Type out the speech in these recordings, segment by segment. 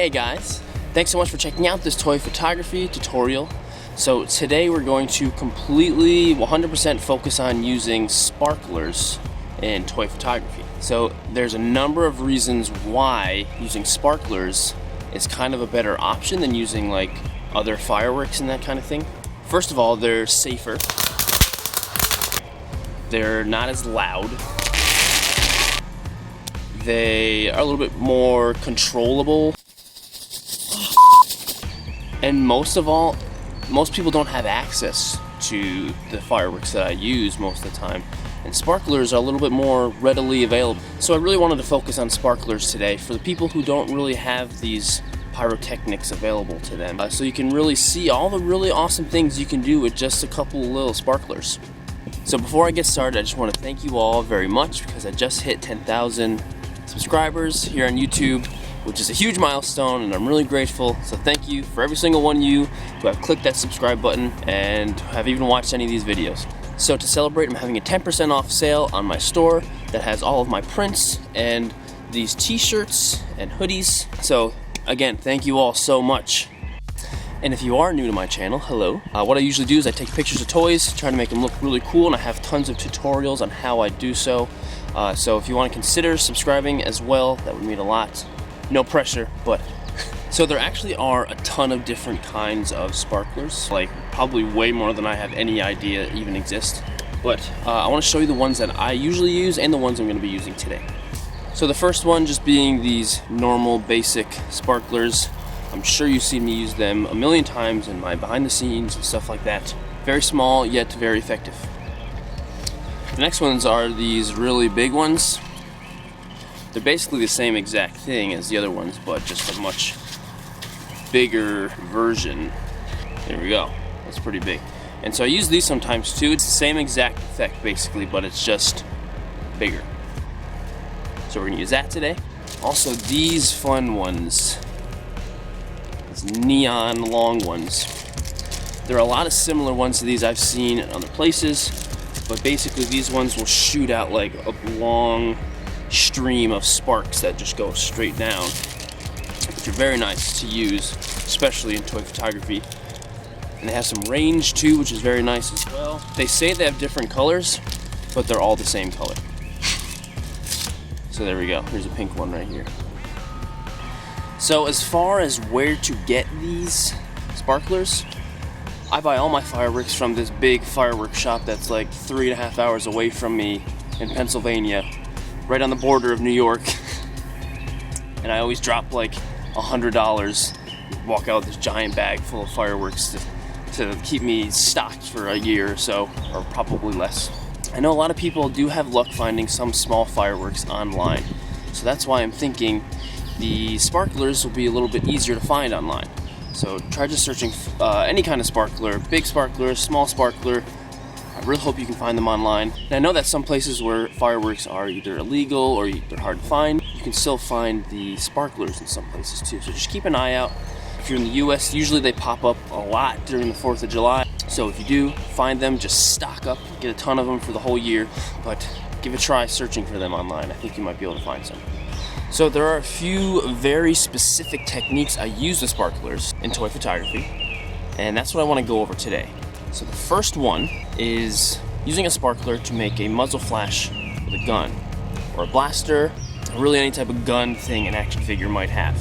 Hey guys, thanks so much for checking out this toy photography tutorial. So today we're going to completely 100% focus on using sparklers in toy photography. So there's a number of reasons why using sparklers is kind of a better option than using like other fireworks and that kind of thing. First of all, they're safer. They're not as loud. They are a little bit more controllable. And most of all, most people don't have access to the fireworks that I use most of the time. And sparklers are a little bit more readily available. So I really wanted to focus on sparklers today for the people who don't really have these pyrotechnics available to them. So you can really see all the really awesome things you can do with just a couple of little sparklers. So before I get started, I just want to thank you all very much because I just hit 10,000 subscribers here on YouTube, which is a huge milestone, and I'm really grateful. So thank you for every single one of you who have clicked that subscribe button and have even watched any of these videos. So to celebrate, I'm having a 10% off sale on my store that has all of my prints and these t-shirts and hoodies. So again, thank you all so much. And if you are new to my channel, hello. What I usually do is I take pictures of toys, try to make them look really cool, and I have tons of tutorials on how I do so. So if you want to consider subscribing as well, that would mean a lot. No pressure, but so there actually are a ton of different kinds of sparklers, like probably way more than I have any idea even exist. But I want to show you the ones that I usually use and the ones I'm going to be using today. So the first one just being these normal basic sparklers. I'm sure you've seen me use them a million times in my behind the scenes and stuff like that. Very small yet very effective. The next ones are these really big ones. They're basically the same exact thing as the other ones, but just a much bigger version. There we go. That's pretty big. And so I use these sometimes too. It's the same exact effect basically, but it's just bigger. So we're gonna use that today. Also these fun ones, these neon long ones. There are a lot of similar ones to these I've seen in other places, but basically these ones will shoot out like a long stream of sparks that just go straight down, which are very nice to use, especially in toy photography. And they have some range too, which is very nice as well. They say they have different colors, but they're all the same color. So there we go. Here's a pink one right here. So as far as where to get these sparklers, I buy all my fireworks from this big fireworks shop that's like 3.5 hours away from me in Pennsylvania, right on the border of New York. And I always drop like $100, walk out with this giant bag full of fireworks to keep me stocked for a year or so, or probably less. I know a lot of people do have luck finding some small fireworks online, so that's why I'm thinking the sparklers will be a little bit easier to find online. So try just searching any kind of sparkler, big sparkler, small sparkler. I really hope you can find them online. And I know that some places where fireworks are either illegal or they're hard to find, you can still find the sparklers in some places too. So just keep an eye out. If you're in the US, usually they pop up a lot during the 4th of July. So if you do find them, just stock up, get a ton of them for the whole year, but give a try searching for them online. I think you might be able to find some. So there are a few very specific techniques I use with sparklers in toy photography, and that's what I want to go over today. So the first one is using a sparkler to make a muzzle flash with a gun, or a blaster, or really any type of gun thing an action figure might have.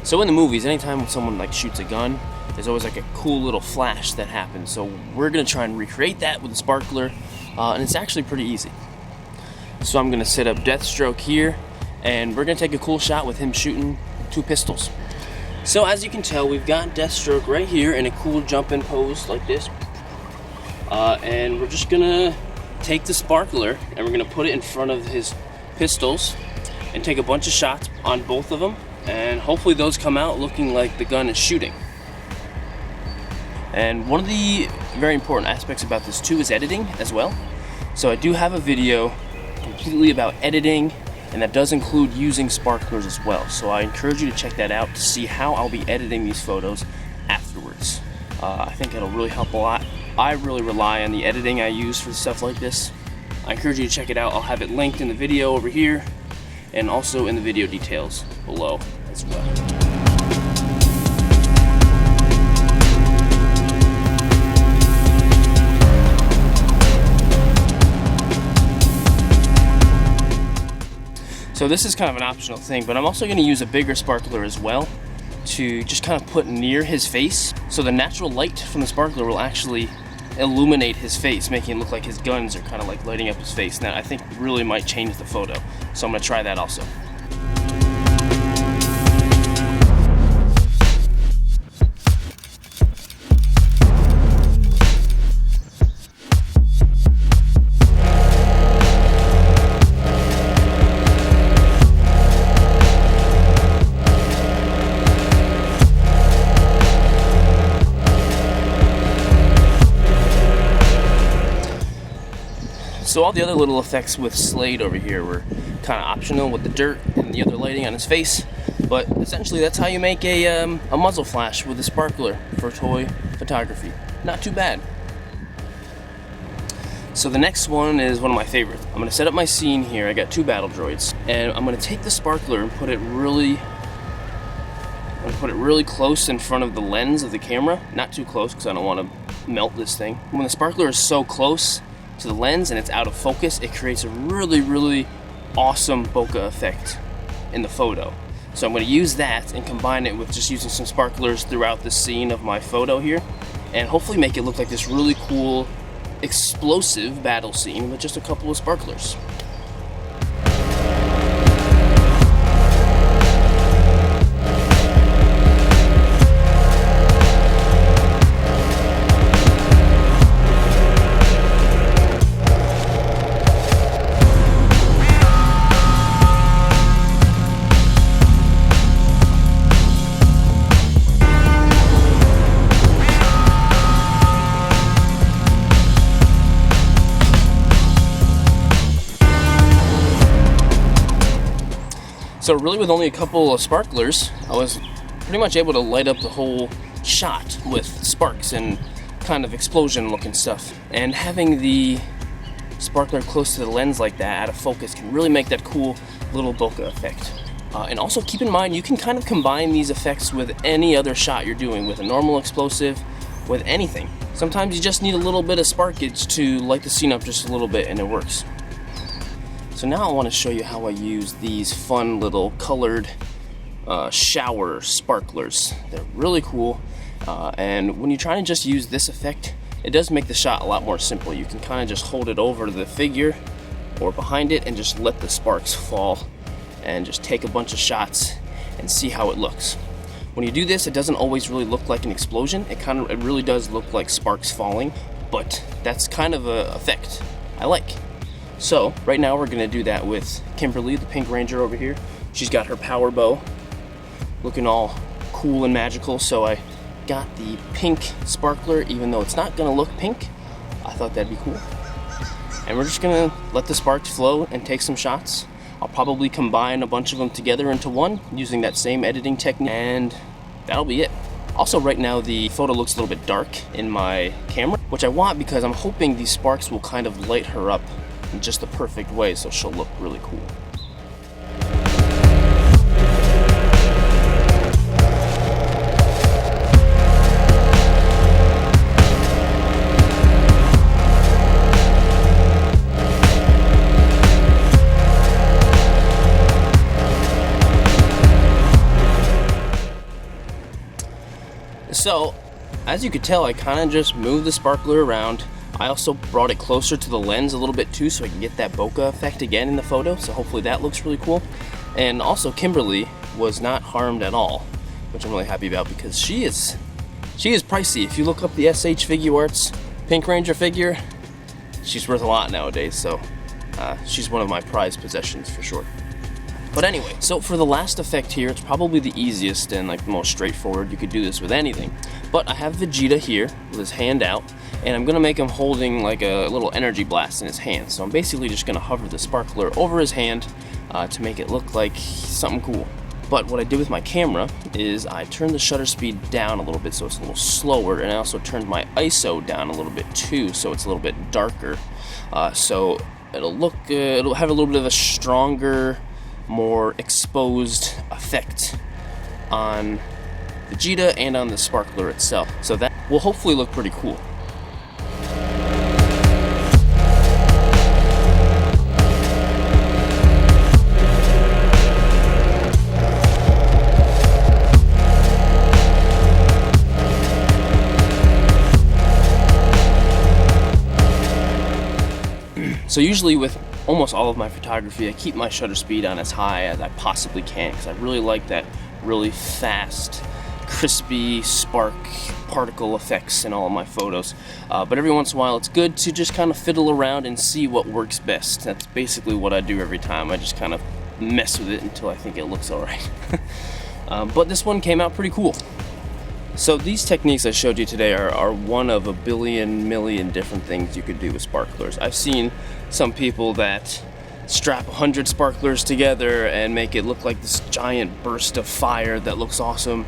So in the movies, anytime when someone like shoots a gun, there's always like a cool little flash that happens. So we're gonna try and recreate that with a sparkler, and it's actually pretty easy. So I'm gonna set up Deathstroke here, and we're gonna take a cool shot with him shooting 2 pistols. So as you can tell, we've got Deathstroke right here in a cool jump-in pose like this. And we're just gonna take the sparkler and we're gonna put it in front of his pistols and take a bunch of shots on both of them, and hopefully those come out looking like the gun is shooting. And one of the very important aspects about this too is editing as well. So I do have a video completely about editing, and that does include using sparklers as well. So I encourage you to check that out to see how I'll be editing these photos afterwards. I think it'll really help a lot. I really rely on the editing I use for stuff like this. I encourage you to check it out. I'll have it linked in the video over here and also in the video details below as well. So this is kind of an optional thing, but I'm also going to use a bigger sparkler as well to just kind of put near his face. So the natural light from the sparkler will actually illuminate his face, making it look like his guns are kind of like lighting up his face. Now I think really might change the photo. So I'm going to try that also. So all the other little effects with Slade over here were kind of optional with the dirt and the other lighting on his face, but essentially that's how you make a muzzle flash with a sparkler for toy photography. Not too bad. So the next one is one of my favorites. I'm going to set up my scene here. I got 2 battle droids, and I'm going to take the sparkler and put it really close in front of the lens of the camera. Not too close because I don't want to melt this thing. When the sparkler is so close to the lens and it's out of focus, it creates a really awesome bokeh effect in the photo. So I'm going to use that and combine it with just using some sparklers throughout the scene of my photo here, and hopefully make it look like this really cool explosive battle scene with just a couple of sparklers. So really with only a couple of sparklers, I was pretty much able to light up the whole shot with sparks and kind of explosion looking stuff. And having the sparkler close to the lens like that, out of focus, can really make that cool little bokeh effect. And also keep in mind, you can kind of combine these effects with any other shot you're doing, with a normal explosive, with anything. Sometimes you just need a little bit of sparkage to light the scene up just a little bit and it works. So now I want to show you how I use these fun little colored shower sparklers. They're really cool, and when you try to just use this effect, it does make the shot a lot more simple. You can kind of just hold it over the figure or behind it and just let the sparks fall and just take a bunch of shots and see how it looks. When you do this, it doesn't always really look like an explosion. It really does look like sparks falling, but that's kind of an effect I like. So right now we're gonna do that with Kimberly, the Pink Ranger over here. She's got her power bow, looking all cool and magical. So I got the pink sparkler, even though it's not gonna look pink. I thought that'd be cool. And we're just gonna let the sparks flow and take some shots. I'll probably combine a bunch of them together into one using that same editing technique, and that'll be it. Also right now the photo looks a little bit dark in my camera, which I want because I'm hoping these sparks will kind of light her up in just the perfect way so she'll look really cool. So, as you could tell, I kind of just moved the sparkler around. I also brought it closer to the lens a little bit too, so I can get that bokeh effect again in the photo, so hopefully that looks really cool. And also Kimberly was not harmed at all, which I'm really happy about because she is pricey. If you look up the SH Figuarts Pink Ranger figure, she's worth a lot nowadays, so she's one of my prized possessions for sure. But anyway, so for the last effect here, it's probably the easiest and like the most straightforward. You could do this with anything. But I have Vegeta here with his hand out, and I'm gonna make him holding like a little energy blast in his hand. So I'm basically just gonna hover the sparkler over his hand to make it look like something cool. But what I did with my camera is I turned the shutter speed down a little bit so it's a little slower, and I also turned my ISO down a little bit too so it's a little bit darker. So it'll have a little bit of a stronger, more exposed effect on Vegeta and on the sparkler itself. So that will hopefully look pretty cool. So usually with almost all of my photography, I keep my shutter speed on as high as I possibly can because I really like that really fast, crispy spark particle effects in all of my photos. But every once in a while it's good to just kind of fiddle around and see what works best. That's basically what I do every time. I just kind of mess with it until I think it looks alright. But this one came out pretty cool. So these techniques I showed you today are one of a million different things you could do with sparklers. I've seen some people that strap 100 sparklers together and make it look like this giant burst of fire that looks awesome.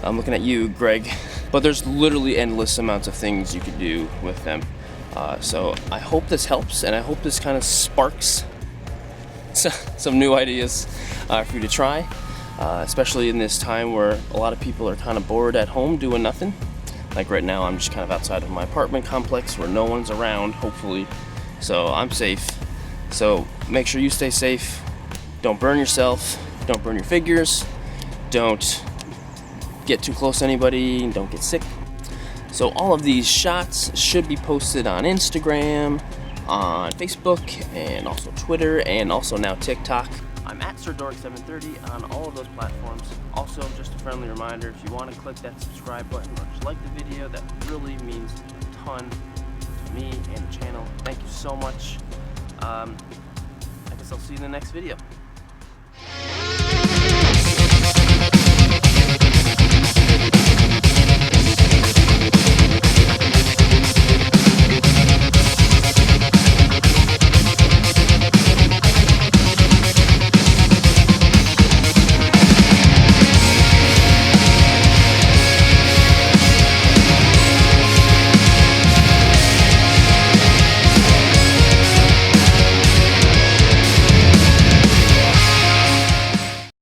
I'm looking at you, Greg. But there's literally endless amounts of things you could do with them. So I hope this helps, and I hope this kind of sparks some new ideas for you to try. Especially in this time where a lot of people are kind of bored at home doing nothing. Like right now, I'm just kind of outside of my apartment complex where no one's around, hopefully, so I'm safe. So make sure you stay safe. Don't burn yourself. Don't burn your figures. Don't get too close to anybody. Don't get sick. So all of these shots should be posted on Instagram, on Facebook, and also Twitter, and also now TikTok. I'm at Sirdork730 on all of those platforms. Also, just a friendly reminder, if you want to click that subscribe button or just like the video, that really means a ton to me and the channel. Thank you so much. I guess I'll see you in the next video.